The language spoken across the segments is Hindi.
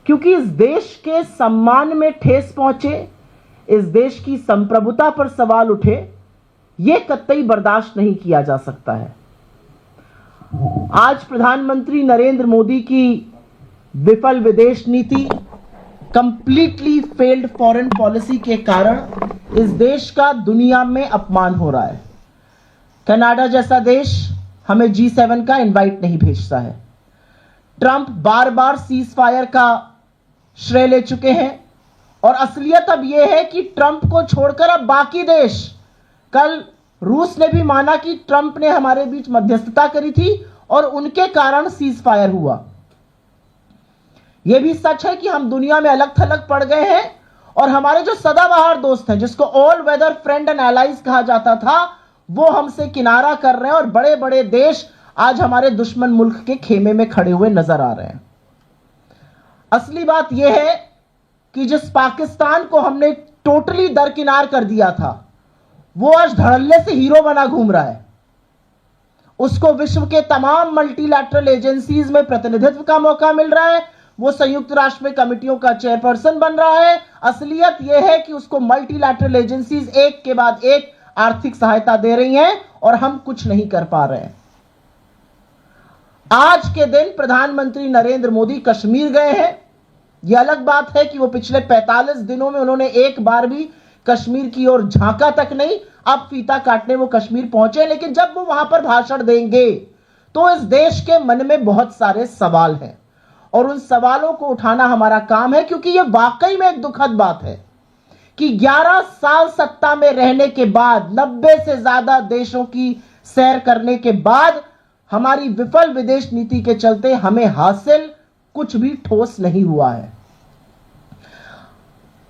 क्योंकि इस देश के सम्मान में ठेस पहुंचे, इस देश की संप्रभुता पर सवाल उठे, यह कतई बर्दाश्त नहीं किया जा सकता है। आज प्रधानमंत्री नरेंद्र मोदी की विफल विदेश नीति, कंप्लीटली फेल्ड फॉरेन पॉलिसी के कारण इस देश का दुनिया में अपमान हो रहा है। कनाडा जैसा देश हमें G7 का इनवाइट नहीं भेजता है। ट्रंप बार बार सीज फायर का श्रेय ले चुके हैं और असलियत अब यह है कि ट्रंप को छोड़कर अब बाकी देश, कल रूस ने भी माना कि ट्रंप ने हमारे बीच मध्यस्थता करी थी और उनके कारण सीज फायर हुआ। यह भी सच है कि हम दुनिया में अलग थलग पड़ गए हैं और हमारे जो सदाबहार दोस्त हैं, जिसको all weather friend and allies कहा जाता था, वो हमसे किनारा कर रहे हैं और बड़े बड़े देश आज हमारे दुश्मन मुल्क के खेमे में खड़े हुए नजर आ रहे हैं। असली बात यह है कि जिस पाकिस्तान को हमने टोटली दरकिनार कर दिया था, वो आज धड़ल्ले से हीरो बना घूम रहा है। उसको विश्व के तमाम मल्टीलैटरल एजेंसीज में प्रतिनिधित्व का मौका मिल रहा है। वो संयुक्त राष्ट्र में कमिटियों का चेयरपर्सन बन रहा है। असलियत यह है कि उसको मल्टीलैटरल एजेंसीज एक के बाद एक आर्थिक सहायता दे रही हैं और हम कुछ नहीं कर पा रहे हैं। आज के दिन प्रधानमंत्री नरेंद्र मोदी कश्मीर गए हैं। यह अलग बात है कि वो पिछले 45 दिनों में उन्होंने एक बार भी कश्मीर की ओर झांका तक नहीं। अब फीता काटने वो कश्मीर पहुंचे, लेकिन जब वो वहां पर भाषण देंगे तो इस देश के मन में बहुत सारे सवाल हैं और उन सवालों को उठाना हमारा काम है, क्योंकि यह वाकई में एक दुखद बात है कि 11 साल सत्ता में रहने के बाद, 90 से ज्यादा देशों की सैर करने के बाद, हमारी विफल विदेश नीति के चलते हमें हासिल कुछ भी ठोस नहीं हुआ है।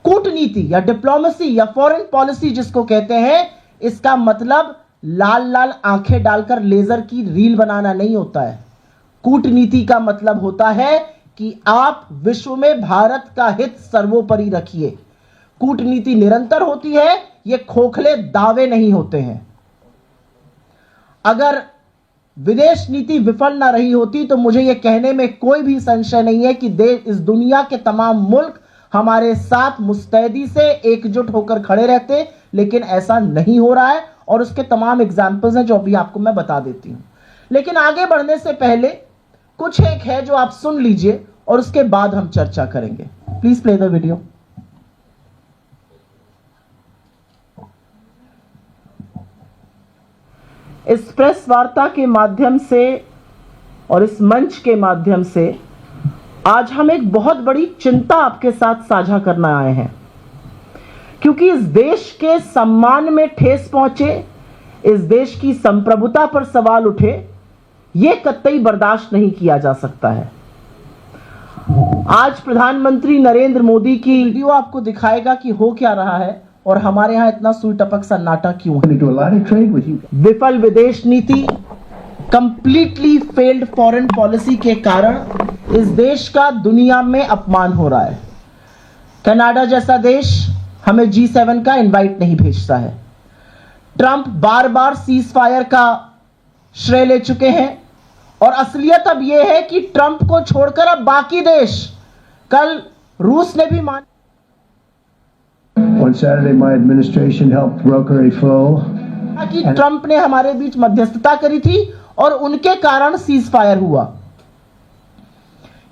कूटनीति या डिप्लोमेसी या फॉरेन पॉलिसी जिसको कहते हैं, इसका मतलब लाल लाल आंखें डालकर लेजर की रील बनाना नहीं होता है। कूटनीति का मतलब होता है कि आप विश्व में भारत का हित सर्वोपरि रखिए। कूटनीति निरंतर होती है, ये खोखले दावे नहीं होते हैं। अगर विदेश नीति विफल ना रही होती तो मुझे यह कहने में कोई भी संशय नहीं है कि इस दुनिया के तमाम मुल्क हमारे साथ मुस्तैदी से एकजुट होकर खड़े रहते, लेकिन ऐसा नहीं हो रहा है और उसके तमाम एग्जाम्पल्स हैं जो अभी आपको मैं बता देती हूं। लेकिन आगे बढ़ने से पहले कुछ एक है जो आप सुन लीजिए और उसके बाद हम चर्चा करेंगे। Please play the video. इस प्रेस वार्ता के माध्यम से और इस मंच के माध्यम से आज हम एक बहुत बड़ी चिंता आपके साथ साझा करना आए हैं, क्योंकि इस देश के सम्मान में ठेस पहुंचे, इस देश की संप्रभुता पर सवाल उठे, यह कतई बर्दाश्त नहीं किया जा सकता है। आज प्रधानमंत्री नरेंद्र मोदी की वीडियो आपको दिखाएगा कि हो क्या रहा है और हमारे यहां इतना सुई टपक सन्नाटा क्यों है। विफल विदेश नीति, कंप्लीटली फेल्ड फॉरेन पॉलिसी के कारण इस देश का दुनिया में अपमान हो रहा है। कनाडा जैसा देश हमें G7 का इनवाइट नहीं भेजता है। ट्रंप बार बार सीज फायर का श्रेय ले चुके हैं और असलियत अब यह है कि ट्रंप को छोड़कर अब बाकी देश, कल रूस ने भी माना। On Saturday, my administration helped broker a flow. कि ट्रंप ने हमारे बीच मध्यस्थता करी थी और उनके कारण सीज फायर हुआ।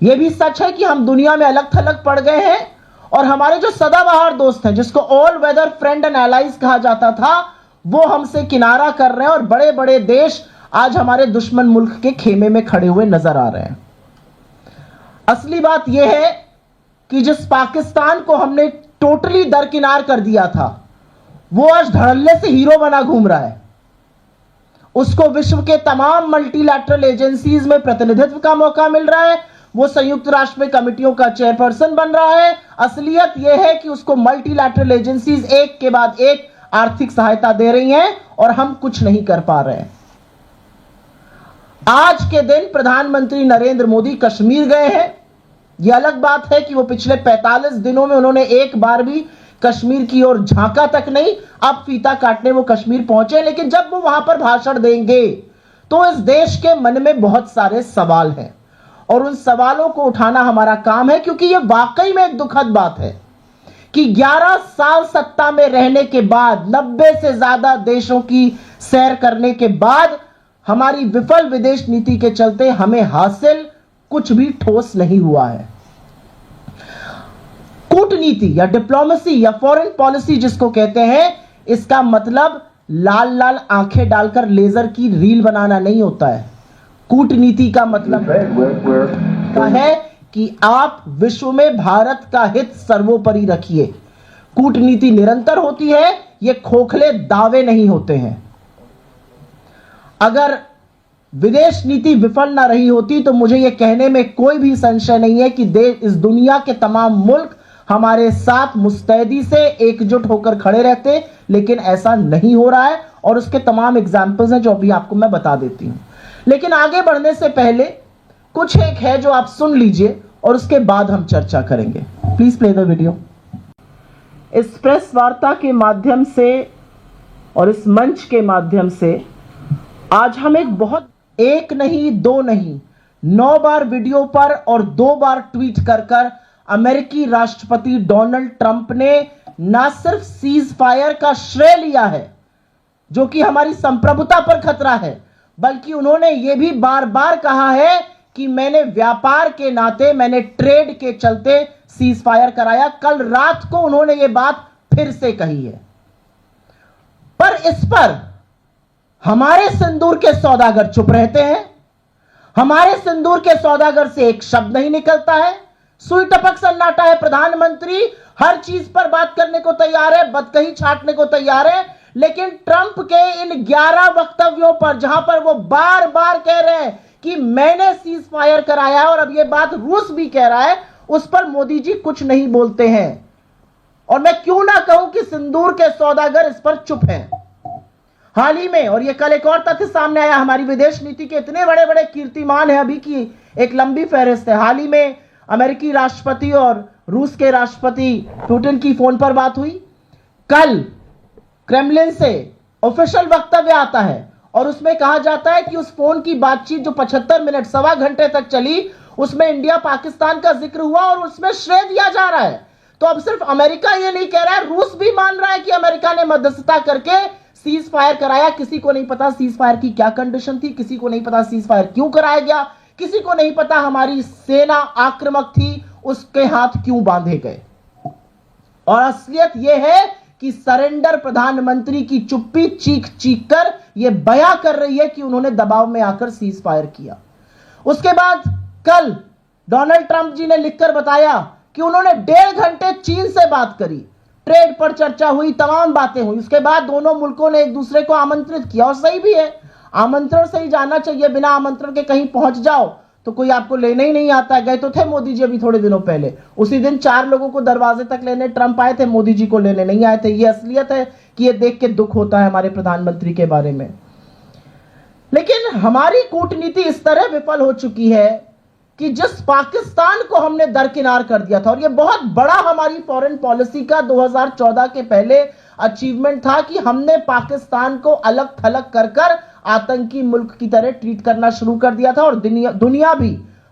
यह भी सच है कि हम दुनिया में अलग थलग पड़ गए हैं और हमारे जो सदाबहार दोस्त हैं, जिसको all weather friend and allies कहा जाता था, वो हमसे किनारा कर रहे हैं और बड़े बड़े देश आज हमारे दुश्मन मुल्क के खेमे में खड़े हुए नजर आ रहे हैं। असली बात यह है कि जिस पाकिस्तान को हमने टोटली दरकिनार कर दिया था, वो आज धड़ल्ले से हीरो बना घूम रहा है। उसको विश्व के तमाम मल्टीलैटरल एजेंसीज में प्रतिनिधित्व का मौका मिल रहा है। वो संयुक्त राष्ट्र में कमिटियों का चेयरपर्सन बन रहा है। असलियत यह है कि उसको मल्टीलैटरल एजेंसीज एक के बाद एक आर्थिक सहायता दे रही हैं और हम कुछ नहीं कर पा रहे हैं। आज के दिन प्रधानमंत्री नरेंद्र मोदी कश्मीर गए हैं। यह अलग बात है कि वो पिछले 45 दिनों में उन्होंने एक बार भी कश्मीर की ओर झांका तक नहीं। अब फीता काटने वो कश्मीर पहुंचे, लेकिन जब वो वहां पर भाषण देंगे तो इस देश के मन में बहुत सारे सवाल हैं और उन सवालों को उठाना हमारा काम है, क्योंकि यह वाकई में एक दुखद बात है कि 11 साल सत्ता में रहने के बाद, 90 से ज्यादा देशों की सैर करने के बाद, हमारी विफल विदेश नीति के चलते हमें हासिल कुछ भी ठोस नहीं हुआ है। कूटनीति या डिप्लोमेसी या फॉरेन पॉलिसी जिसको कहते हैं, इसका मतलब लाल लाल आंखें डालकर लेजर की रील बनाना नहीं होता है। कूटनीति का मतलब है कि आप विश्व में भारत का हित सर्वोपरि रखिए। कूटनीति निरंतर होती है, ये खोखले दावे नहीं होते हैं। अगर विदेश नीति विफल ना रही होती तो मुझे यह कहने में कोई भी संशय नहीं है कि इस दुनिया के तमाम मुल्क हमारे साथ मुस्तैदी से एकजुट होकर खड़े रहते, लेकिन ऐसा नहीं हो रहा है और उसके तमाम एग्जाम्पल्स हैं जो अभी आपको मैं बता देती हूं। लेकिन आगे बढ़ने से पहले कुछ एक है जो आप सुन लीजिए और उसके बाद हम चर्चा करेंगे। Please play the video. इस प्रेस वार्ता के माध्यम से और इस मंच के माध्यम से आज हम एक नहीं, दो नहीं, 9 बार वीडियो पर और 2 बार ट्वीट कर अमेरिकी राष्ट्रपति डोनाल्ड ट्रंप ने न सिर्फ सीज फायर का श्रेय लिया है, जो कि हमारी संप्रभुता पर खतरा है, बल्कि उन्होंने यह भी बार बार कहा है कि मैंने व्यापार के नाते, मैंने ट्रेड के चलते सीज फायर कराया। कल रात को उन्होंने यह बात फिर से कही है। पर इस पर हमारे सिंदूर के सौदागर चुप रहते हैं। हमारे सिंदूर के सौदागर से एक शब्द नहीं निकलता है। सुई टपक सन्नाटा है। प्रधानमंत्री हर चीज पर बात करने को तैयार है, बदकही छाटने को तैयार है, लेकिन ट्रंप के इन 11 वक्तव्यों पर, जहां पर वो बार बार कह रहे हैं कि मैंने सीज फायर कराया है और अब ये बात रूस भी कह रहा है, उस पर मोदी जी कुछ नहीं बोलते हैं। और मैं क्यों ना कहूं कि सिंदूर के सौदागर इस पर चुप हैं। हाल ही में, और ये कल एक और तथ्य सामने आया, हमारी विदेश नीति के इतने बड़े बड़े कीर्तिमान है, अभी की एक लंबी फहरिस्त है। हाल ही में अमेरिकी राष्ट्रपति और रूस के राष्ट्रपति पुतिन की फोन पर बात हुई। कल क्रेमलिन से ऑफिशियल वक्तव्य आता है और उसमें कहा जाता है कि उस फोन की बातचीत जो 75 मिनट, सवा घंटे तक चली, उसमें इंडिया पाकिस्तान का जिक्र हुआ और उसमें श्रेय दिया जा रहा है। तो अब सिर्फ अमेरिका ये नहीं कह रहा है, रूस भी मान रहा है कि अमेरिका ने मध्यस्थता करके सीज फायर कराया। किसी को नहीं पता सीज फायर की क्या कंडीशन थी, किसी को नहीं पता सीज फायर क्यों कराया गया, किसी को नहीं पता हमारी सेना आक्रामक थी, उसके हाथ क्यों बांधे गए। और असलियत यह है कि सरेंडर प्रधानमंत्री की चुप्पी चीख चीख कर यह बयां कर रही है कि उन्होंने दबाव में आकर सीज फायर किया। उसके बाद कल डोनाल्ड ट्रंप जी ने लिखकर बताया कि उन्होंने 1.5 घंटे चीन से बात करी, ट्रेड पर चर्चा हुई, तमाम बातें हुई। उसके बाद दोनों मुल्कों ने एक दूसरे को आमंत्रित किया, और सही भी है, आमंत्रण से ही जाना चाहिए। बिना आमंत्रण के कहीं पहुंच जाओ तो कोई आपको लेने ही नहीं आता है। गए तो थे मोदी जी अभी थोड़े दिनों पहले, उसी दिन 4 लोगों को दरवाजे तक लेने ट्रंप आए थे, मोदी जी को लेने नहीं आए थे। ये असलियत है कि ये देख के दुख होता है हमारे प्रधानमंत्री के बारे में। लेकिन हमारी कूटनीति इस तरह विफल हो चुकी है कि जिस पाकिस्तान को हमने दरकिनार कर दिया था, और ये बहुत बड़ा हमारी फॉरेन पॉलिसी का 2014 के पहले अचीवमेंट था कि हमने पाकिस्तान को अलग थलग कर आतंकी मुल्क की तरह ट्रीट करना शुरू कर दिया था, और दुनिया भी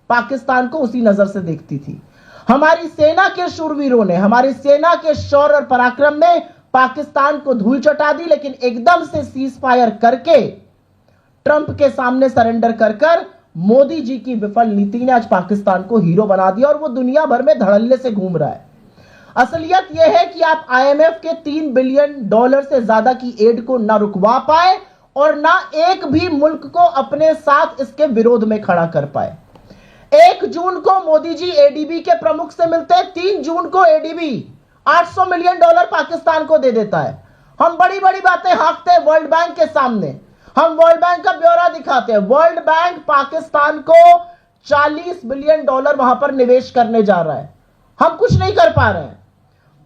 पाकिस्तान को उसी नजर से देखती थी। हमारी सेना के शूरवीरों ने, हमारी सेना के शौर्य और पराक्रम ने पाकिस्तान को धूल चटा दी, लेकिन एकदम से सीज फायर करके ट्रंप के सामने सरेंडर कर मोदी जी की विफल नीति ने आज पाकिस्तान को हीरो बना दिया और वो दुनिया भर में धड़ल्ले से घूम रहा है। असलियत यह है कि आप IMF के $3 बिलियन से ज्यादा की एड को ना रुकवा पाए और ना एक भी मुल्क को अपने साथ इसके विरोध में खड़ा कर पाए। 1 जून को मोदी जी ADB के प्रमुख से मिलते हैं, 3 जून को ADB $800 मिलियन पाकिस्तान को दे देता है। हम बड़ी बड़ी बातें हाँकते हैं वर्ल्ड बैंक के सामने, हम वर्ल्ड बैंक का ब्यौरा दिखाते हैं। वर्ल्ड बैंक पाकिस्तान को $40 बिलियन वहां पर निवेश करने जा रहा है, हम कुछ नहीं कर पा रहे हैं।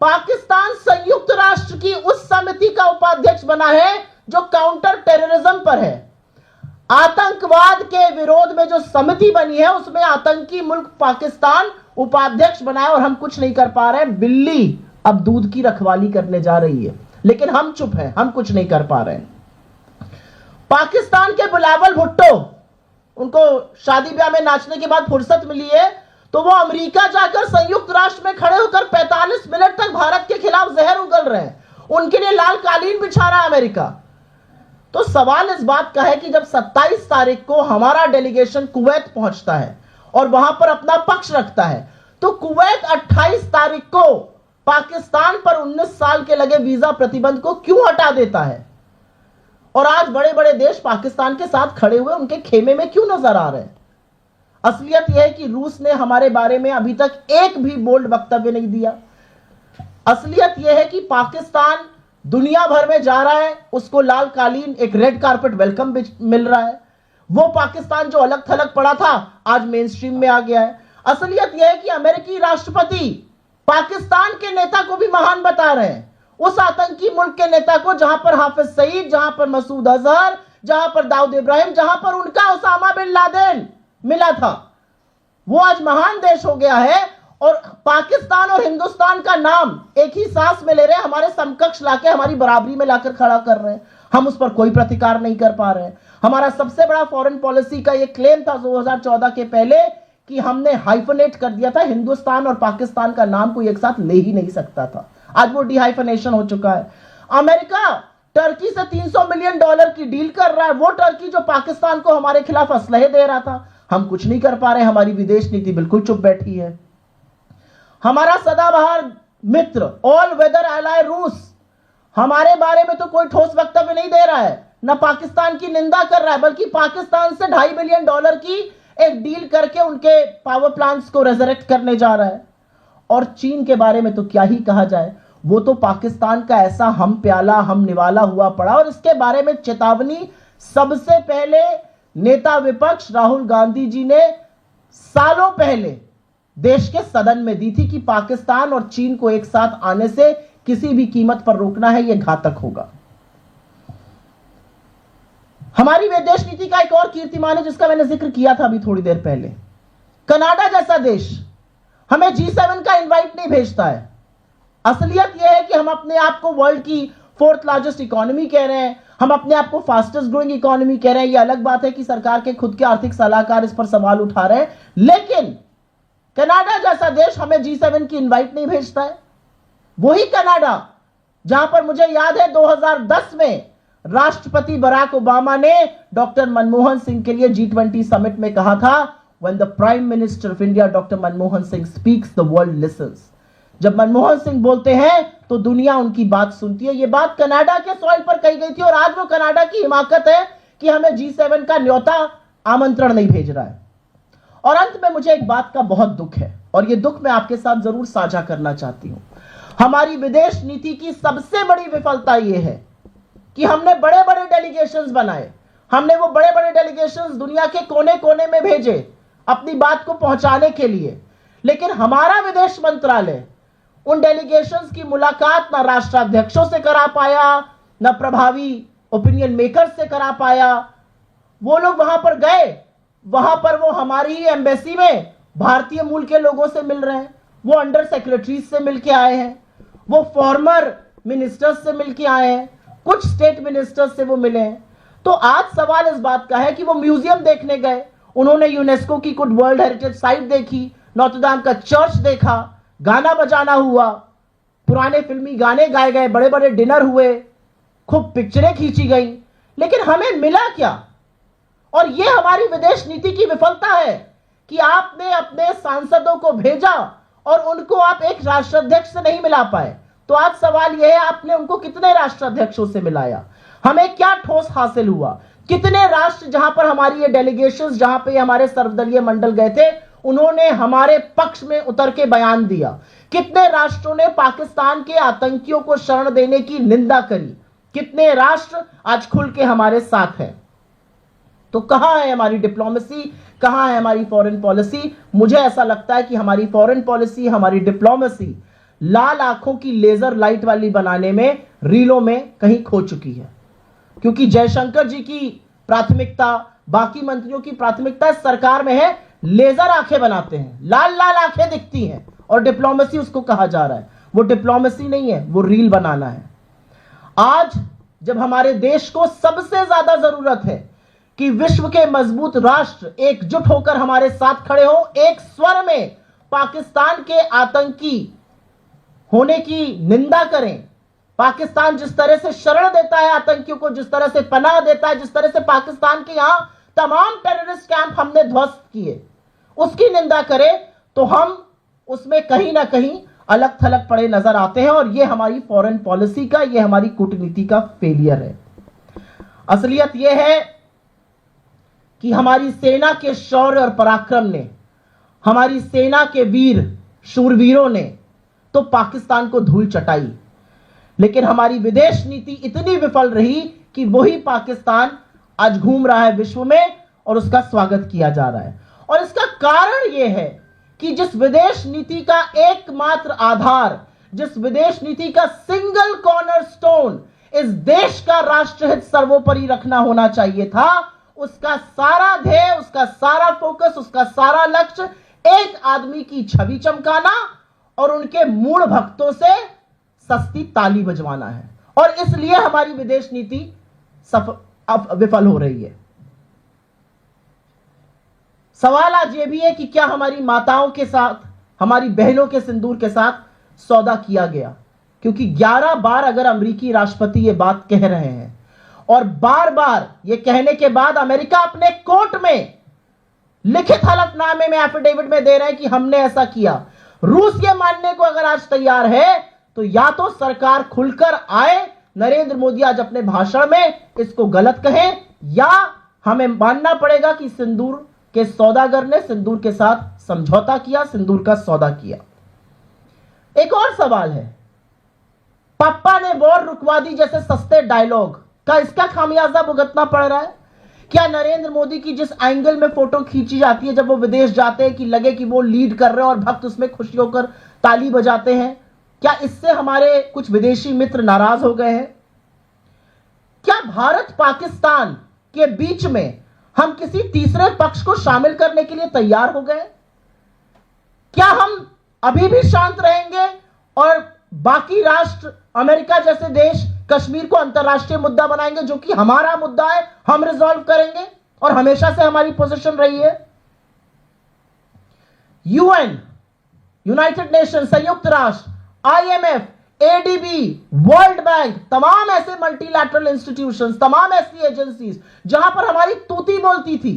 पाकिस्तान संयुक्त राष्ट्र की उस समिति का उपाध्यक्ष बना है जो काउंटर टेररिज्म पर है। आतंकवाद के विरोध में जो समिति बनी है उसमें आतंकी मुल्क पाकिस्तान उपाध्यक्ष बना है और हम कुछ नहीं कर पा रहे हैं। बिल्ली अब दूध की रखवाली करने जा रही है, लेकिन हम चुप हैं, हम कुछ नहीं कर पा रहे हैं। पाकिस्तान के बिलावल भुट्टो उनको शादी ब्याह में नाचने के बाद फुर्सत मिली है, तो वो अमेरिका जाकर संयुक्त राष्ट्र में खड़े होकर 45 मिनट तक भारत के खिलाफ जहर उगल रहे हैं। उनके लिए लाल कालीन बिछा रहा है अमेरिका। तो सवाल इस बात का है कि जब 27 तारीख को हमारा डेलीगेशन कुवैत पहुंचता है और वहां पर अपना पक्ष रखता है, तो कुवैत 28 तारीख को पाकिस्तान पर 19 साल के लगे वीजा प्रतिबंध को क्यों हटा देता है? और आज बड़े बड़े देश पाकिस्तान के साथ खड़े हुए उनके खेमे में क्यों नजर आ रहे हैं? असलियत यह है कि रूस ने हमारे बारे में अभी तक एक भी बोल्ड वक्तव्य नहीं दिया। असलियत यह है कि पाकिस्तान दुनिया भर में जा रहा है, उसको लाल कालीन, एक रेड कारपेट वेलकम मिल रहा है। वो पाकिस्तान जो अलग थलग पड़ा था आज मेन स्ट्रीम में आ गया है। असलियत यह है कि अमेरिकी राष्ट्रपति पाकिस्तान के नेता को भी महान बता रहे हैं, उस आतंकी मुल्क के नेता को जहां पर हाफिज सईद, जहां पर मसूद अजहर, जहां पर दाऊद इब्राहिम, जहां पर उनका उसामा बिन लादेन मिला था। वो आज महान देश हो गया है और पाकिस्तान और हिंदुस्तान का नाम एक ही सांस में ले रहे हैं, हमारे समकक्ष लाके हमारी बराबरी में लाकर खड़ा कर रहे हैं। हम उस पर कोई प्रतिकार नहीं कर पा रहे हैं। हमारा सबसे बड़ा फॉरेन पॉलिसी का ये क्लेम था 2014 के पहले कि हमने हाइफनेट कर दिया था, हिंदुस्तान और पाकिस्तान का नाम कोई एक साथ ले ही नहीं सकता था। आज वो डिहाइफनेशन हो चुका है। अमेरिका टर्की से $300 मिलियन की डील कर रहा है, वो टर्की जो पाकिस्तान को हमारे खिलाफ असलहे दे रहा था। हम कुछ नहीं कर पा रहे, हमारी विदेश नीति बिल्कुल चुप बैठी है। हमारा सदाबहार मित्र ऑल वेदर एलाय रूस हमारे बारे में तो कोई ठोस वक्तव्य नहीं दे रहा है, न पाकिस्तान की निंदा कर रहा है, बल्कि पाकिस्तान से $2.5 बिलियन की एक डील करके उनके पावर प्लांट्स को रेजरेक्ट करने जा रहा है। और चीन के बारे में तो क्या ही कहा जाए, वो तो पाकिस्तान का ऐसा हम प्याला हम निवाला हुआ पड़ा। और इसके बारे में चेतावनी सबसे पहले नेता विपक्ष राहुल गांधी जी ने सालों पहले देश के सदन में दी थी कि पाकिस्तान और चीन को एक साथ आने से किसी भी कीमत पर रोकना है, यह घातक होगा। हमारी विदेश नीति का एक और कीर्तिमान है जिसका मैंने जिक्र किया था अभी थोड़ी देर पहले। कनाडा जैसा देश हमें G7 का इनवाइट नहीं भेजता है। असलियत यह है कि हम अपने आप को वर्ल्ड की 4th लार्जेस्ट इकोनॉमी कह रहे हैं, हम अपने आप को फास्टेस्ट ग्रोइंग इकोनॉमी कह रहे हैं। यह अलग बात है कि सरकार के खुद के आर्थिक सलाहकार इस पर सवाल उठा रहे हैं, लेकिन कनाडा जैसा देश हमें G7 की इनवाइट नहीं भेजता है। वही कनाडा जहां पर मुझे याद है 2010 में राष्ट्रपति बराक ओबामा ने डॉक्टर मनमोहन सिंह के लिए G20 समिट में कहा था, When the Prime Minister of India, Dr. Manmohan Singh speaks, the world listens. जब मनमोहन सिंह बोलते हैं तो दुनिया उनकी बात सुनती है। ये बात कनाडा के सॉइल पर कही गई थी और आज वो कनाडा की हिमाकत है कि हमें G7 का न्योता आमंत्रण नहीं भेज रहा है। और अंत में मुझे एक बात का बहुत दुख है और ये दुख मैं आपके साथ जरूर साझा करना चाहती हूं। हमारी विदेश नीति की सबसे बड़ी विफलता यह है कि हमने बड़े बड़े डेलीगेशंस बनाए, हमने वो बड़े बड़े डेलीगेशंस दुनिया के कोने कोने में भेजे अपनी बात को पहुंचाने के लिए, लेकिन हमारा विदेश मंत्रालय उन डेलीगेशंस की मुलाकात ना राष्ट्राध्यक्षों से करा पाया, ना प्रभावी ओपिनियन मेकर्स से करा पाया। वो लोग वहां पर गए, वहां पर वो हमारी ही एम्बेसी में भारतीय मूल के लोगों से मिल रहे हैं, वो अंडर सेक्रेटरीज से मिलके आए हैं, वो फॉर्मर मिनिस्टर्स से मिलके आए हैं, कुछ स्टेट मिनिस्टर्स से वो मिले हैं। तो आज सवाल इस बात का है कि वो म्यूजियम देखने गए, उन्होंने यूनेस्को की कुछ वर्ल्ड हेरिटेज साइट देखी, नोत्र-दाम का चर्च देखा, गाना बजाना हुआ, पुराने फिल्मी गाने गाए गए, बड़े बड़े डिनर हुए, खूब पिक्चरें खींची गई, लेकिन हमें मिला क्या? और यह हमारी विदेश नीति की विफलता है कि आपने अपने सांसदों को भेजा और उनको आप एक राष्ट्राध्यक्ष से नहीं मिला पाए। तो आज सवाल यह है, आपने उनको कितने राष्ट्राध्यक्षों से मिलाया? हमें क्या ठोस हासिल हुआ? कितने राष्ट्र जहां पर हमारी ये डेलीगेशंस, जहां पे हमारे सर्वदलीय मंडल गए थे, उन्होंने हमारे पक्ष में उतर के बयान दिया? कितने राष्ट्रों ने पाकिस्तान के आतंकियों को शरण देने की निंदा करी? कितने राष्ट्र आज खुल के हमारे साथ हैं? तो कहां है हमारी डिप्लोमेसी, कहां है हमारी फॉरेन पॉलिसी? मुझे ऐसा लगता है कि हमारी फॉरेन पॉलिसी, हमारी डिप्लोमेसी लाल आंखों की लेजर लाइट वाली बनाने में, रीलों में कहीं खो चुकी है। क्योंकि जयशंकर जी की प्राथमिकता, बाकी मंत्रियों की प्राथमिकता सरकार में है, लेजर आंखें बनाते हैं, लाल लाल आंखें दिखती हैं और डिप्लोमेसी उसको कहा जा रहा है। वो डिप्लोमेसी नहीं है, वो रील बनाना है। आज जब हमारे देश को सबसे ज्यादा जरूरत है कि विश्व के मजबूत राष्ट्र एकजुट होकर हमारे साथ खड़े हो, एक स्वर में पाकिस्तान के आतंकी होने की निंदा करें। पाकिस्तान जिस तरह से शरण देता है आतंकियों को, जिस तरह से पनाह देता है, जिस तरह से पाकिस्तान के यहां तमाम टेररिस्ट कैंप हमने ध्वस्त किए, उसकी निंदा करे तो हम उसमें कहीं ना कहीं अलग थलग पड़े नजर आते हैं। और यह हमारी फॉरेन पॉलिसी का, यह हमारी कूटनीति का फेलियर है। असलियत यह है कि हमारी सेना के शौर्य और पराक्रम ने, हमारी सेना के वीर शूरवीरों ने तो पाकिस्तान को धूल चटाई, लेकिन हमारी विदेश नीति इतनी विफल रही कि वही पाकिस्तान आज घूम रहा है विश्व में और उसका स्वागत किया जा रहा है। और इसका कारण यह है कि जिस विदेश नीति का एकमात्र आधार, जिस विदेश नीति का सिंगल कॉर्नरस्टोन इस देश का राष्ट्रहित सर्वोपरि रखना होना चाहिए था, उसका सारा ध्येय, उसका सारा फोकस, उसका सारा लक्ष्य एक आदमी की छवि चमकाना और उनके मूढ़ भक्तों से सस्ती ताली बजवाना है। और इसलिए हमारी विदेश नीति विफल हो रही है। सवाल आज यह भी है कि क्या हमारी माताओं के साथ, हमारी बहनों के सिंदूर के साथ सौदा किया गया? क्योंकि 11 बार अगर अमेरिकी राष्ट्रपति यह बात कह रहे हैं और बार बार यह कहने के बाद अमेरिका अपने कोर्ट में लिखित हलफनामे में, एफिडेविट में दे रहे हैं कि हमने ऐसा किया, रूस ये मानने को अगर आज तैयार है तो या तो सरकार खुलकर आए, नरेंद्र मोदी आज अपने भाषण में इसको गलत कहें, या हमें मानना पड़ेगा कि सिंदूर के सौदागर ने सिंदूर के साथ समझौता किया, सिंदूर का सौदा किया। एक और सवाल है, पापा ने वॉर रुकवा दी जैसे सस्ते डायलॉग का इसका खामियाजा भुगतना पड़ रहा है? क्या नरेंद्र मोदी की जिस एंगल में फोटो खींची जाती है जब वो विदेश जाते हैं कि लगे कि वो लीड कर रहे हैं और भक्त उसमें खुशी होकर ताली बजाते हैं, क्या इससे हमारे कुछ विदेशी मित्र नाराज हो गए हैं? क्या भारत पाकिस्तान के बीच में हम किसी तीसरे पक्ष को शामिल करने के लिए तैयार हो गए? क्या हम अभी भी शांत रहेंगे और बाकी राष्ट्र, अमेरिका जैसे देश कश्मीर को अंतरराष्ट्रीय मुद्दा बनाएंगे जो कि हमारा मुद्दा है, हम रिजॉल्व करेंगे और हमेशा से हमारी पोजीशन रही है? यूएन, यूनाइटेड नेशन, संयुक्त राष्ट्र, आईएमएफ, एडीबी, वर्ल्ड बैंक, तमाम ऐसे मल्टीलैटरल इंस्टीट्यूशंस, तमाम ऐसी एजेंसीज जहां पर हमारी तूती बोलती थी,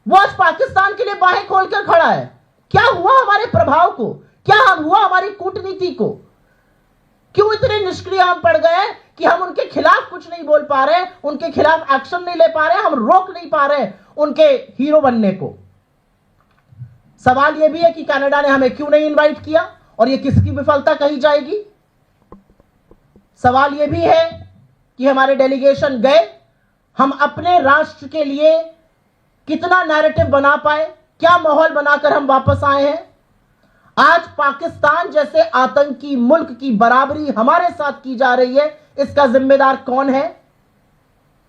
वो आज पाकिस्तान के लिए बाहें खोलकर खड़ा है। क्या हुआ हमारे प्रभाव को? क्या हुआ हमारी कूटनीति को? क्यों इतने निष्क्रिय हम पड़ गए कि हम उनके खिलाफ कुछ नहीं बोल पा रहे, उनके खिलाफ एक्शन नहीं ले पा रहे, हम रोक नहीं पा रहे उनके हीरो बनने को? सवाल यह भी है कि कनाडा ने हमें क्यों नहीं इनवाइट किया और यह किसकी विफलता कही जाएगी? सवाल यह भी है कि हमारे डेलीगेशन गए, हम अपने राष्ट्र के लिए कितना नैरेटिव बना पाए, क्या माहौल बनाकर हम वापस आए हैं? आज पाकिस्तान जैसे आतंकी मुल्क की बराबरी हमारे साथ की जा रही है, इसका जिम्मेदार कौन है?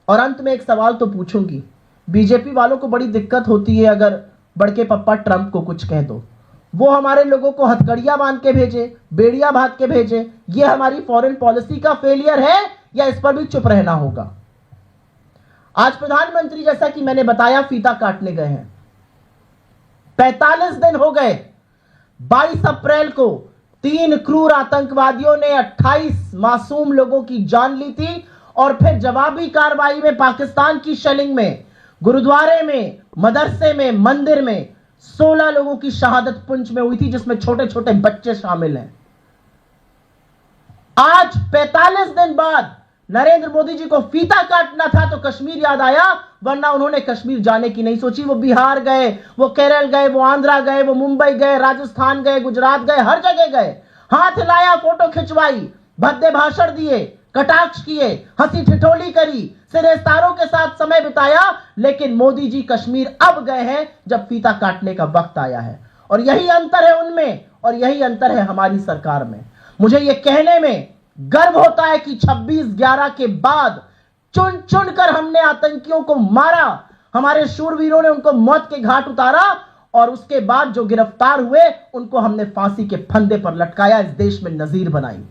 और अंत में एक सवाल तो पूछूंगी, बीजेपी वालों को बड़ी दिक्कत होती है अगर बड़के पप्पा ट्रंप को कुछ कह दो, वो हमारे लोगों को हथकड़ियां बांध के भेजे, बेड़ियां बांध के भेजे। ये हमारी फॉरेन पॉलिसी का फेलियर है या इस पर भी चुप रहना होगा? आज प्रधानमंत्री, जैसा कि मैंने बताया, फीता काटने गए हैं। 45 दिन हो गए। 22 अप्रैल को 3 क्रूर आतंकवादियों ने 28 मासूम लोगों की जान ली थी और फिर जवाबी कार्रवाई में पाकिस्तान की शेलिंग में, गुरुद्वारे में, मदरसे में, मंदिर में 16 लोगों की शहादत पुंछ में हुई थी, जिसमें छोटे छोटे बच्चे शामिल हैं। आज 45 दिन बाद नरेंद्र मोदी जी को फीता काटना था तो कश्मीर याद आया, वरना उन्होंने कश्मीर जाने की नहीं सोची। वो बिहार गए, वो केरल गए, वो आंध्रा गए, वो मुंबई गए, राजस्थान गए, गुजरात गए, हर जगह गए, हाथ हिलाया, फोटो खिंचवाई, भद्दे भाषण दिए, कटाक्ष किए, हंसी ठिठोली करी, सिरेस्तारों के साथ समय बिताया। लेकिन मोदी जी कश्मीर अब गए हैं जब फीता काटने का वक्त आया है। और यही अंतर है उनमें और यही अंतर है हमारी सरकार में। मुझे यह कहने में गर्व होता है कि 26/11 के बाद चुन चुन कर हमने आतंकियों को मारा, हमारे शूरवीरों ने उनको मौत के घाट उतारा और उसके बाद जो गिरफ्तार हुए उनको हमने फांसी के फंदे पर लटकाया, इस देश में नजीर बनाई।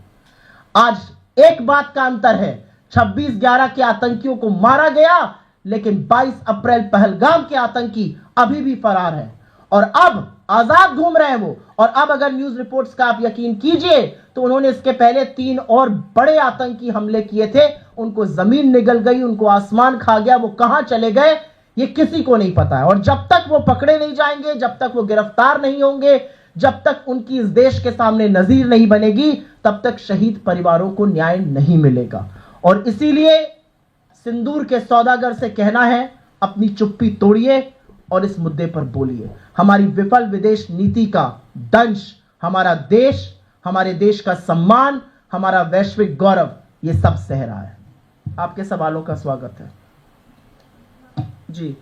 आज एक बात का अंतर है, 26/11 के आतंकियों को मारा गया, लेकिन 22 अप्रैल पहलगाम के आतंकी अभी भी फरार है और अब आजाद घूम रहे हैं वो। और अब अगर न्यूज रिपोर्ट्स का आप यकीन कीजिए तो उन्होंने इसके पहले 3 और बड़े आतंकी हमले किए थे, उनको जमीन निगल गई, उनको आसमान खा गया, वो कहां चले गए ये किसी को नहीं पता है। और जब तक वो पकड़े नहीं जाएंगे, जब तक वो गिरफ्तार नहीं होंगे, जब तक उनकी इस देश के सामने नजीर नहीं बनेगी, तब तक शहीद परिवारों को न्याय नहीं मिलेगा। और इसीलिए सिंदूर के सौदागर से कहना है, अपनी चुप्पी तोड़िए और इस मुद्दे पर बोलिए। हमारी विफल विदेश नीति का दंश हमारा देश, हमारे देश का सम्मान, हमारा वैश्विक गौरव ये सब सह रहा है। आपके सवालों का स्वागत है जी।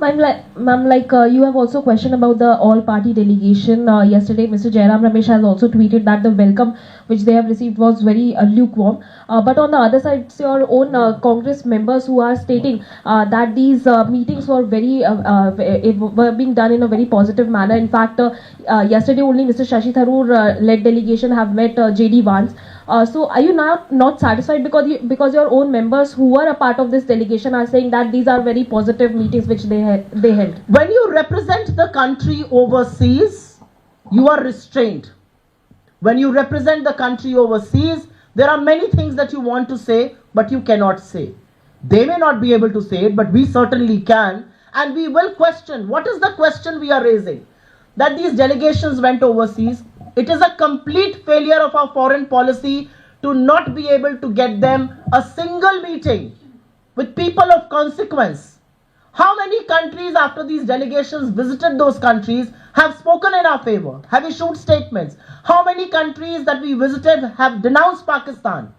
Ma'am, you have also questioned about the all-party delegation. Yesterday, Mr. Jairam Ramesh has also tweeted that the welcome which they have received was very lukewarm. But on the other side, it's your own Congress members who are stating that these meetings were were being done in a very positive manner. In fact, yesterday only Mr. Shashi Tharoor led delegation have met J.D. Vance. So are you not satisfied because your own members who were a part of this delegation are saying that these are very positive meetings which they held? When you represent the country overseas, you are restrained. When you represent the country overseas, there are many things that you want to say, but you cannot say. They may not be able to say it, but we certainly can, and we will question. What is the question we are raising? That these delegations went overseas. It is a complete failure of our foreign policy to not be able to get them a single meeting with people of consequence. How many countries after these delegations visited those countries have spoken in our favor, have issued statements? How many countries that we visited have denounced Pakistan?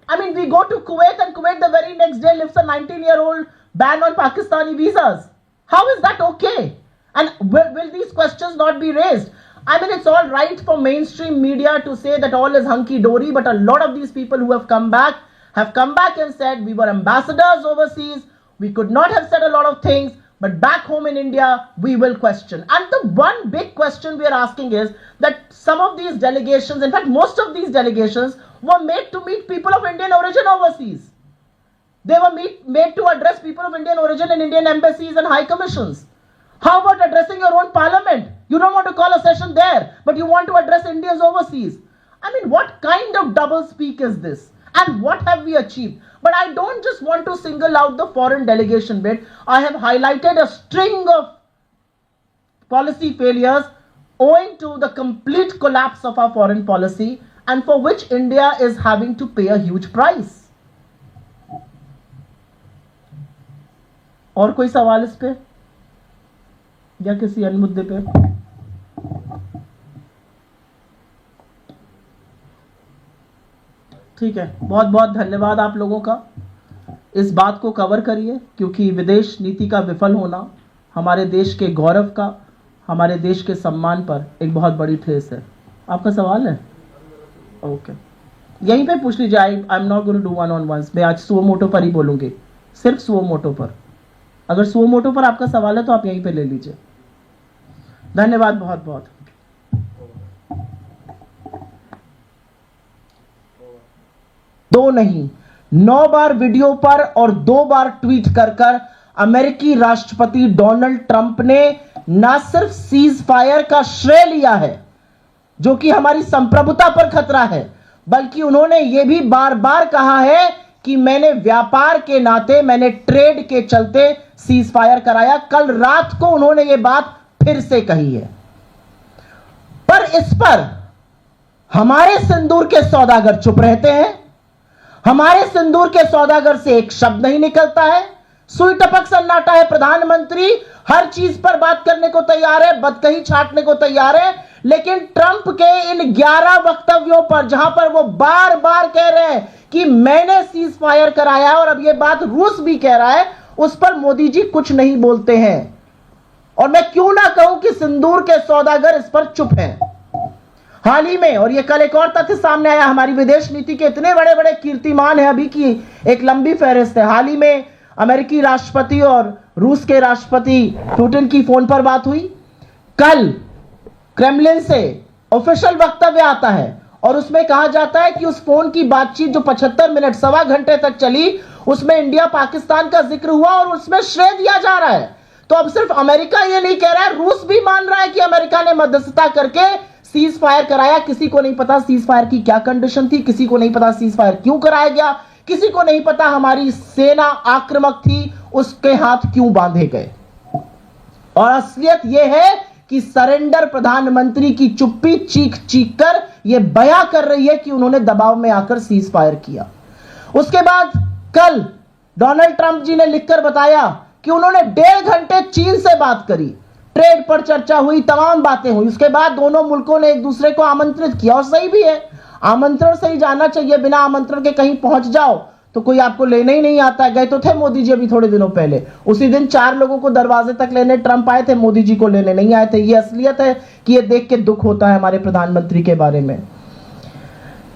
I mean, we go to Kuwait and Kuwait the very next day lifts a 19-year-old ban on Pakistani visas. How is that okay? And will these questions not be raised? I mean, it's all right for mainstream media to say that all is hunky-dory, but a lot of these people who have come back and said we were ambassadors overseas, we could not have said a lot of things, but back home in India, we will question. And the one big question we are asking is that some of these delegations, in fact, most of these delegations were made to meet people of Indian origin overseas. They were made to address people of Indian origin in Indian embassies and high commissions. How about addressing your own parliament? You don't want to call a session there, but you want to address Indians overseas. I mean, what kind of double speak is this? And what have we achieved? But I don't just want to single out the foreign delegation bit. I have highlighted a string of policy failures owing to the complete collapse of our foreign policy and for which India is having to pay a huge price. और कोई सवाल इस पे या किसी अन्य मुद्दे पे? ठीक है, बहुत बहुत धन्यवाद आप लोगों का। इस बात को कवर करिए क्योंकि विदेश नीति का विफल होना हमारे देश के गौरव का, हमारे देश के सम्मान पर एक बहुत बड़ी ठेस है। आपका सवाल है? ओके, यहीं पे पूछ लीजिए। I am not going to do one on ones. मैं आज सुओ मोटो पर ही बोलूंगी, सिर्फ सुओ मोटो पर। अगर सुओ मोटो पर आपका सवाल है तो आप यहीं पे ले लीजिए। धन्यवाद बहुत बहुत। दो नहीं, 9 बार वीडियो पर और 2 बार ट्वीट कर अमेरिकी राष्ट्रपति डोनाल्ड ट्रंप ने न सिर्फ सीज फायर का श्रेय लिया है जो कि हमारी संप्रभुता पर खतरा है, बल्कि उन्होंने यह भी बार बार कहा है कि मैंने व्यापार के नाते, मैंने ट्रेड के चलते सीज फायर कराया। कल रात को उन्होंने यह बात फिर से कही है। पर इस पर हमारे सिंदूर के सौदागर चुप रहते हैं। हमारे सिंदूर के सौदागर से एक शब्द नहीं निकलता है। सुई टपक सन्नाटा है। प्रधानमंत्री हर चीज पर बात करने को तैयार है, बदकही छाटने को तैयार है, लेकिन ट्रंप के इन 11 वक्तव्यों पर जहां पर वो बार बार कह रहे हैं कि मैंने सीज फायर कराया और अब ये बात रूस भी कह रहा है, उस पर मोदी जी कुछ नहीं बोलते हैं। और मैं क्यों ना कहूं कि सिंदूर के सौदागर इस पर चुप हैं। हाल ही में, और ये कल एक और तथ्य सामने आया, हमारी विदेश नीति के इतने बड़े बड़े कीर्तिमान है अभी की एक लंबी फहरिस्त है। हाल ही में अमेरिकी राष्ट्रपति और रूस के राष्ट्रपति पुतिन की फोन पर बात हुई। कल क्रेमलिन से ऑफिशियल वक्तव्य आता है और उसमें कहा जाता है कि उस फोन की बातचीत जो 75 मिनट सवा घंटे तक चली, उसमें इंडिया पाकिस्तान का जिक्र हुआ और उसमें श्रेय दिया जा रहा है। तो अब सिर्फ अमेरिका ये नहीं कह रहा है, रूस भी मान रहा है कि अमेरिका ने मध्यस्थता करके सीज फायर कराया। किसी को नहीं पता सीज फायर की क्या कंडीशन थी, किसी को नहीं पता सीज फायर क्यों कराया गया, किसी को नहीं पता हमारी सेना आक्रामक थी, उसके हाथ क्यों बांधे गए। और असलियत यह है कि सरेंडर प्रधानमंत्री की चुप्पी चीख चीख कर यह बयां कर रही है कि उन्होंने दबाव में आकर सीज फायर किया। उसके बाद कल डोनाल्ड ट्रंप जी ने लिखकर बताया कि उन्होंने 1.5 घंटे चीन से बात करी, ट्रेड पर चर्चा हुई, तमाम बातें हुई। उसके बाद दोनों मुल्कों ने एक दूसरे को आमंत्रित किया, और सही भी है, आमंत्रण से ही जाना चाहिए। बिना आमंत्रण के कहीं पहुंच जाओ तो कोई आपको लेने ही नहीं आता है। गए तो थे मोदी जी अभी थोड़े दिनों पहले, उसी दिन 4 लोगों को दरवाजे तक लेने ट्रंप आए थे, मोदी जी को लेने नहीं आए थे। ये असलियत है कि ये देख के दुख होता है हमारे प्रधानमंत्री के बारे में।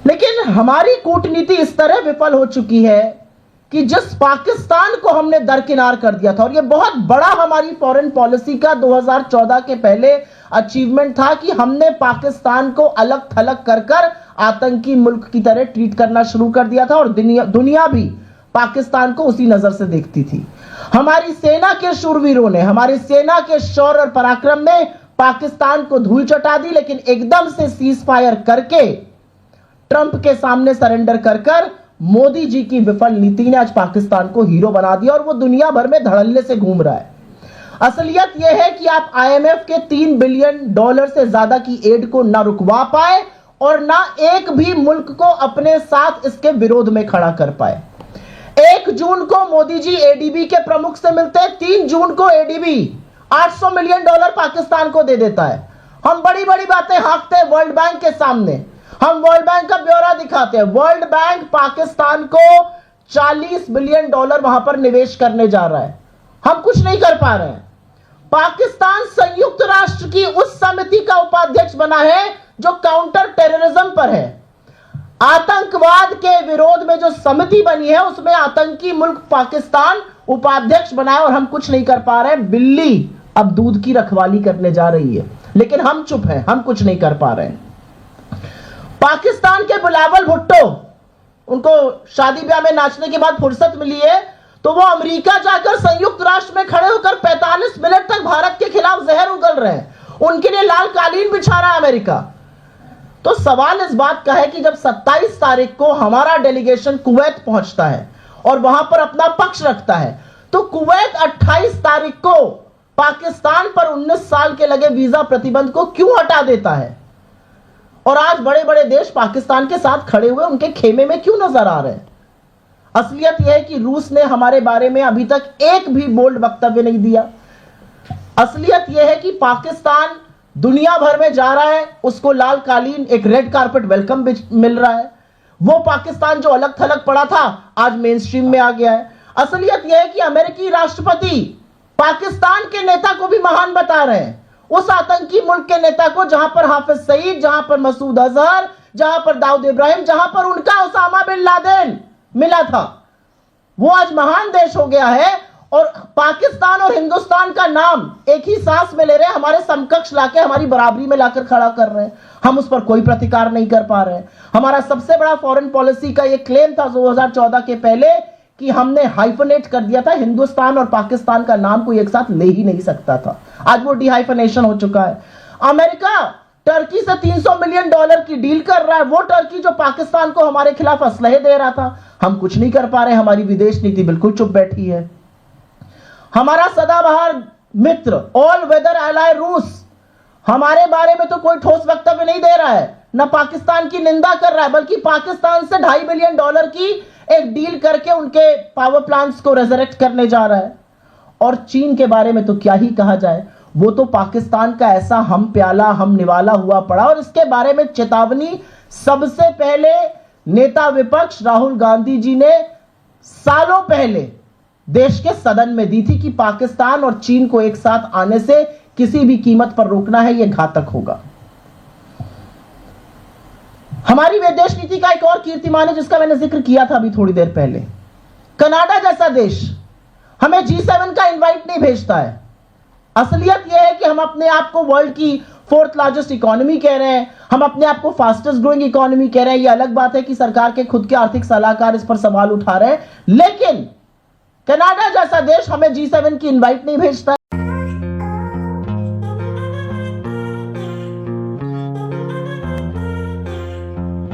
लेकिन हमारी कूटनीति इस तरह विफल हो चुकी है कि जिस पाकिस्तान को हमने दरकिनार कर दिया था, और ये बहुत बड़ा हमारी फॉरेन पॉलिसी का 2014 के पहले अचीवमेंट था कि हमने पाकिस्तान को अलग थलग कर कर आतंकी मुल्क की तरह ट्रीट करना शुरू कर दिया था, और दुनिया भी पाकिस्तान को उसी नजर से देखती थी। हमारी सेना के शूरवीरों ने, हमारी सेना के शौर्य और पराक्रम ने पाकिस्तान को धूल चटा दी, लेकिन एकदम से सीज फायर करके ट्रंप के सामने सरेंडर कर कर मोदी जी की विफल नीति ने आज पाकिस्तान को हीरो बना दिया, और वो दुनिया भर में धड़ल्ले से घूम रहा है। असलियत यह है कि आप IMF के $3 बिलियन से ज्यादा की एड को ना रुकवा पाए और ना एक भी मुल्क को अपने साथ इसके विरोध में खड़ा कर पाए। 1 जून को मोदी जी ADB के प्रमुख से मिलते हैं, 3 जून को ADB $800 मिलियन पाकिस्तान को दे देता है। हम बड़ी बड़ी बातें हाँकते हैं वर्ल्ड बैंक के सामने, हम वर्ल्ड बैंक का ब्यौरा दिखाते हैं। वर्ल्ड बैंक पाकिस्तान को $40 बिलियन वहां पर निवेश करने जा रहा है, हम कुछ नहीं कर पा रहे हैं। पाकिस्तान संयुक्त राष्ट्र की उस समिति का उपाध्यक्ष बना है जो काउंटर टेररिज्म पर है। आतंकवाद के विरोध में जो समिति बनी है उसमें आतंकी मुल्क पाकिस्तान उपाध्यक्ष बनाए, और हम कुछ नहीं कर पा रहे हैं। बिल्ली अब दूध की रखवाली करने जा रही है, लेकिन हम चुप हैं, हम कुछ नहीं कर पा रहे हैं। पाकिस्तान के बिलावल भुट्टो, उनको शादी ब्याह में नाचने के बाद फुर्सत मिली है तो वो अमेरिका जाकर संयुक्त राष्ट्र में खड़े होकर 45 मिनट तक भारत के खिलाफ जहर उगल रहे हैं, उनके लिए लाल कालीन बिछा रहा है अमेरिका। तो सवाल इस बात का है कि जब 27 तारीख को हमारा डेलीगेशन कुवैत पहुंचता है और वहां पर अपना पक्ष रखता है, तो कुवैत 28 तारीख को पाकिस्तान पर 19 साल के लगे वीजा प्रतिबंध को क्यों हटा देता है, और आज बड़े बड़े देश पाकिस्तान के साथ खड़े हुए उनके खेमे में क्यों नजर आ रहे हैं। असलियत यह है कि रूस ने हमारे बारे में अभी तक एक भी बोल्ड वक्तव्य नहीं दिया। असलियत यह है कि पाकिस्तान दुनिया भर में जा रहा है, उसको लाल कालीन, एक रेड कारपेट वेलकम मिल रहा है। वो पाकिस्तान जो अलग थलग पड़ा था आज मेन स्ट्रीम में आ गया है। असलियत यह है कि अमेरिकी राष्ट्रपति पाकिस्तान के नेता को भी महान बता रहे हैं, उस आतंकी मुल्क के नेता को जहां पर हाफिज सईद, जहां पर मसूद अजहर, जहां पर दाऊद इब्राहिम, जहां पर उनका उसामा बिन लादेन मिला था, वो आज महान देश हो गया है। और पाकिस्तान और हिंदुस्तान का नाम एक ही सांस में ले रहे हैं, हमारे समकक्ष लाके हमारी बराबरी में लाकर खड़ा कर रहे हैं, हम उस पर कोई प्रतिकार नहीं कर पा रहे हैं। हमारा सबसे बड़ा फॉरेन पॉलिसी का ये क्लेम था 2014 के पहले कि हमने हाइफनेट कर दिया था, हिंदुस्तान और पाकिस्तान का नाम कोई एक साथ ले ही नहीं सकता था। आज वो डिहाइफनेशन हो चुका है। अमेरिका टर्की से $300 मिलियन की डील कर रहा है, वो टर्की जो पाकिस्तान को हमारे खिलाफ असलहे दे रहा था। हम कुछ नहीं कर पा रहे, हमारी विदेश नीति बिल्कुल चुप बैठी है। हमारा सदाबहार मित्र ऑल वेदर एलाय रूस हमारे बारे में तो कोई ठोस वक्तव्य नहीं दे रहा है, न पाकिस्तान की निंदा कर रहा है, बल्कि पाकिस्तान से $2.5 बिलियन की एक डील करके उनके पावर प्लांट्स को रेजरेक्ट करने जा रहा है। और चीन के बारे में तो क्या ही कहा जाए, वो तो पाकिस्तान का ऐसा हम प्याला हम निवाला हुआ पड़ा, और इसके बारे में चेतावनी सबसे पहले नेता विपक्ष राहुल गांधी जी ने सालों पहले देश के सदन में दी थी कि पाकिस्तान और चीन को एक साथ आने से किसी भी कीमत पर रोकना है, यह घातक होगा। हमारी विदेश नीति का एक और कीर्तिमान है जिसका मैंने जिक्र किया था अभी थोड़ी देर पहले। कनाडा जैसा देश हमें G7 का इनवाइट नहीं भेजता है। असलियत यह है कि हम अपने आप को वर्ल्ड की फोर्थ लार्जेस्ट इकोनॉमी कह रहे हैं, हम अपने आप को फास्टेस्ट ग्रोइंग इकोनॉमी कह रहे हैं। ये अलग बात है कि सरकार के खुद के आर्थिक सलाहकार इस पर सवाल उठा रहे हैं, लेकिन कनाडा जैसा देश हमें G7 की इनवाइट नहीं भेजता है।